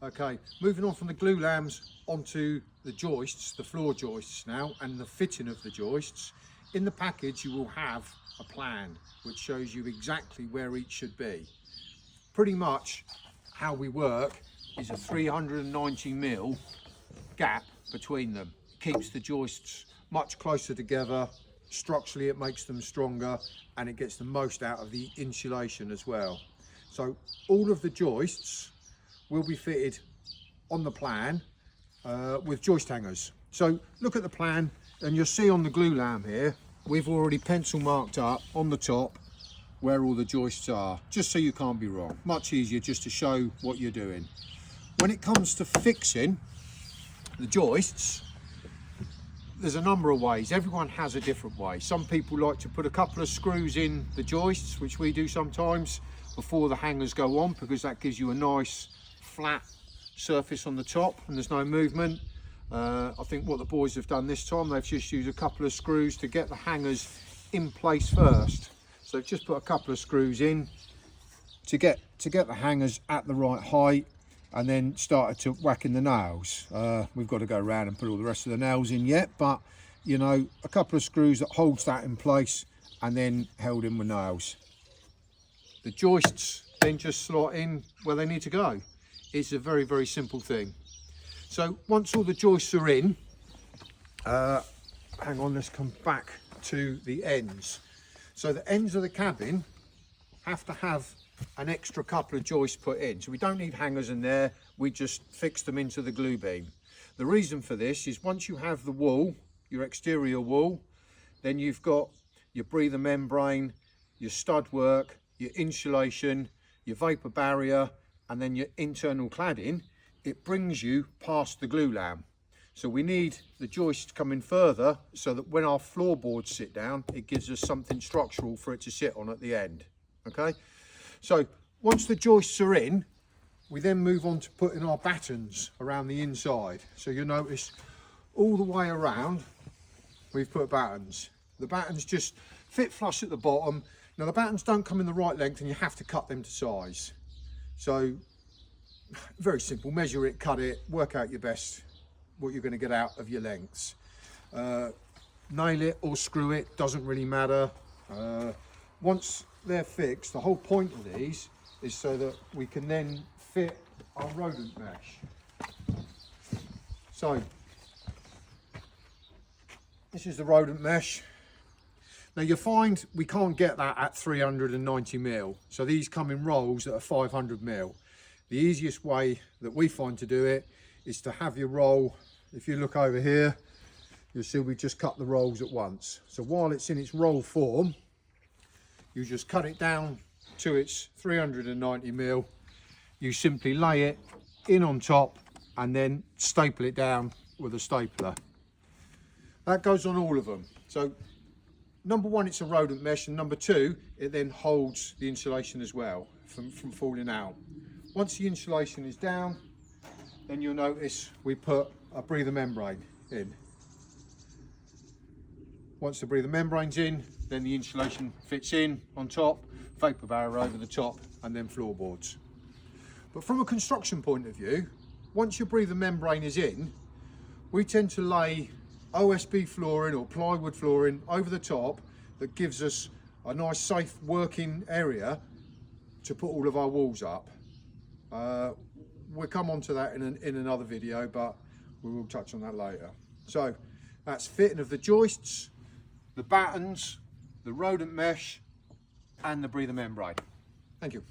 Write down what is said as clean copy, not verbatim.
Okay, moving on from the glulams onto the joists, the floor joists now, and the fitting of the joists. In the package you will have a plan which shows you exactly where each should be. Pretty much how we work is a 390mm gap between them. It keeps the joists much closer together. Structurally it makes them stronger and it gets the most out of the insulation as well. So all of the joists will be fitted on the plan with joist hangers. So look at the plan and you'll see on the glulam here, we've already pencil marked up on the top where all the joists are, just so you can't be wrong. Much easier just to show what you're doing. When it comes to fixing the joists, there's a number of ways. Everyone has a different way. Some people like to put a couple of screws in the joists, which we do sometimes, before the hangers go on, because that gives you a nice flat surface on the top and there's no movement. I think what the boys have done this time, they've just used a couple of screws to get the hangers in place first. So they've just put a couple of screws in to get the hangers at the right height, and then started to whack in the nails. We've got to go around and put all the rest of the nails in yet, but you know, a couple of screws that holds that in place and then held in with nails. The joists then just slot in where they need to go. It's a very, very simple thing. So once all the joists are in, hang on, let's come back to the ends. So the ends of the cabin have to have an extra couple of joists put in. So we don't need hangers in there, we just fix them into the glue beam. The reason for this is once you have the wool, your exterior wool, then you've got your breather membrane, your stud work, your insulation, your vapor barrier, and then your internal cladding. It brings you past the glulam. So we need the joists coming further so that when our floorboards sit down, it gives us something structural for it to sit on at the end. Okay, so once the joists are in, we then move on to putting our battens around the inside. So you'll notice all the way around we've put battens. The battens just fit flush at the bottom. Now the battens don't come in the right length and you have to cut them to size. So very simple, measure it, cut it, work out your best, what you're going to get out of your lengths. Nail it or screw it, doesn't really matter. Once they're fixed, the whole point of these is so that we can then fit our rodent mesh. So this is the rodent mesh. Now you'll find we can't get that at 390mm, so these come in rolls that are 500mm. The easiest way that we find to do it is to have your roll. If you look over here, you'll see we just cut the rolls at once. So while it's in its roll form, you just cut it down to its 390mm. You simply lay it in on top and then staple it down with a stapler. That goes on all of them. So number one, it's a rodent mesh, and number two, it then holds the insulation as well from falling out. Once the insulation is down, then you'll notice we put a breather membrane in. Once the breather membrane's in, then the insulation fits in on top, vapor barrier over the top, and then floorboards. But from a construction point of view, once your breather membrane is in, we tend to lay OSB flooring or plywood flooring over the top that gives us a nice safe working area to put all of our walls up. We'll come on to that in another video, but we will touch on that later. So that's fitting of the joists, the battens, the rodent mesh and the breather membrane. Thank you.